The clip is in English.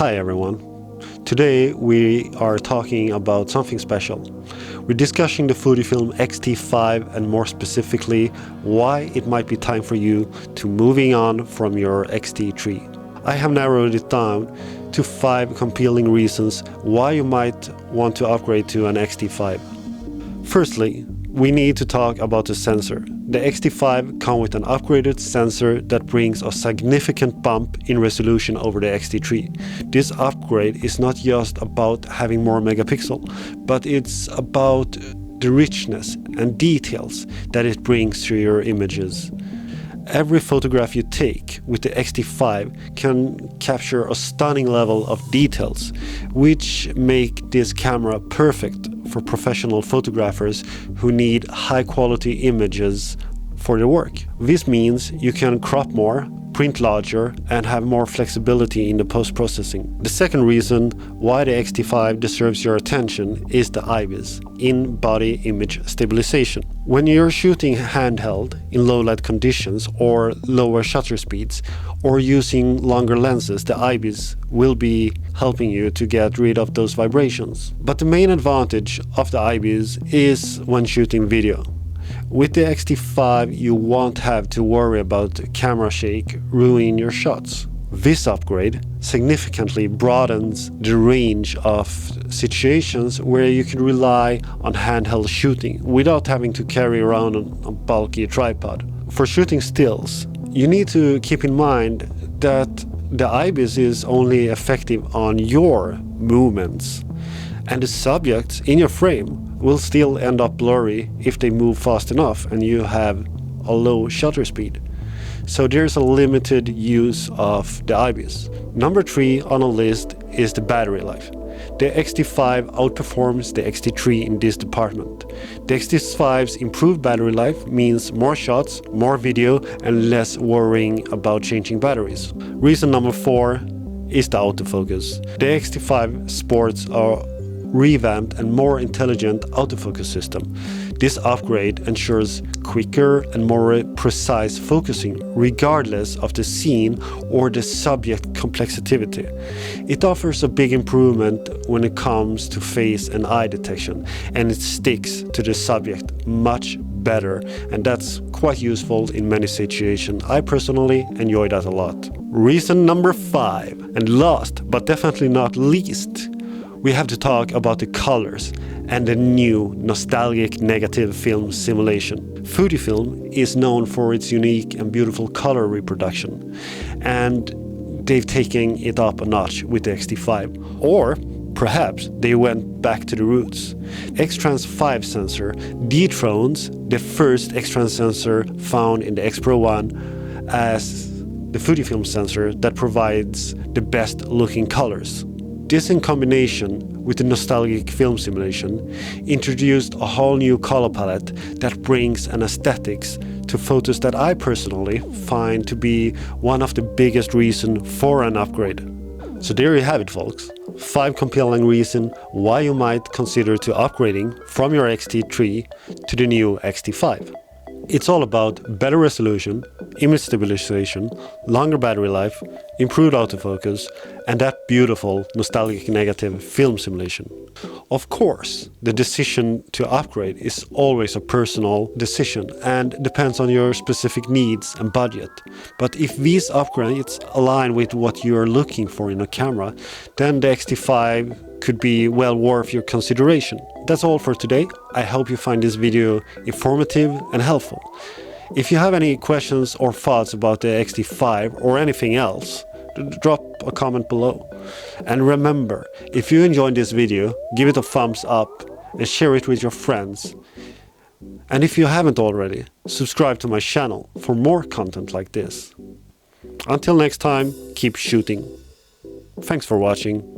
Hi everyone. Today we are talking about something special. We're discussing the Fujifilm X-T5 and more specifically why it might be time for you to moving on from your X-T3. I have narrowed it down to 5 compelling reasons why you might want to upgrade to an X-T5. Firstly, we need to talk about the sensor. The X-T5 comes with an upgraded sensor that brings a significant bump in resolution over the X-T3. This upgrade is not just about having more megapixel, but it's about the richness and details that it brings to your images. Every photograph you take with the X-T5 can capture a stunning level of details, which make this camera perfect for professional photographers who need high-quality images for their work. This means you can crop more, print larger, and have more flexibility in the post-processing. The second reason why the X-T5 deserves your attention is the IBIS, in-body image stabilization. When you're shooting handheld in low-light conditions or lower shutter speeds, or using longer lenses, the IBIS will be helping you to get rid of those vibrations. But the main advantage of the IBIS is when shooting video. With the X-T5 you won't have to worry about camera shake ruining your shots. This upgrade significantly broadens the range of situations where you can rely on handheld shooting without having to carry around a bulky tripod. For shooting stills, you need to keep in mind that the IBIS is only effective on your movements, and the subjects in your frame will still end up blurry if they move fast enough and you have a low shutter speed. So there's a limited use of the IBIS. Number 3 on the list is the battery life. The X-T5 outperforms the X-T3 in this department. The X-T5's improved battery life means more shots, more video, and less worrying about changing batteries. Reason number 4 is the autofocus. The X-T5 sports a revamped and more intelligent autofocus system. This upgrade ensures quicker and more precise focusing regardless of the scene or the subject complexity. It offers a big improvement when it comes to face and eye detection, and it sticks to the subject much better, and that's quite useful in many situations. I personally enjoy that a lot. Reason number 5, and last but definitely not least, we have to talk about the colors and the new nostalgic negative film simulation. Fujifilm is known for its unique and beautiful color reproduction, and they've taken it up a notch with the X-T5. Or perhaps they went back to the roots. X-Trans 5 sensor dethrones the first X-Trans sensor found in the X Pro 1 as the Fujifilm sensor that provides the best looking colors. This, in combination with the nostalgic film simulation, introduced a whole new color palette that brings an aesthetics to photos that I personally find to be one of the biggest reasons for an upgrade. So there you have it, folks. 5 compelling reasons why you might consider to upgrading from your X-T3 to the new X-T5. It's all about better resolution, image stabilization, longer battery life, improved autofocus, and that beautiful nostalgic negative film simulation. Of course, the decision to upgrade is always a personal decision and depends on your specific needs and budget. But if these upgrades align with what you're looking for in a camera, then the X-T5 could be well worth your consideration. That's all for today. I hope you find this video informative and helpful. If you have any questions or thoughts about the X-T5 or anything else, drop a comment below. And remember, if you enjoyed this video, give it a thumbs up and share it with your friends. And if you haven't already, subscribe to my channel for more content like this. Until next time, keep shooting. Thanks for watching.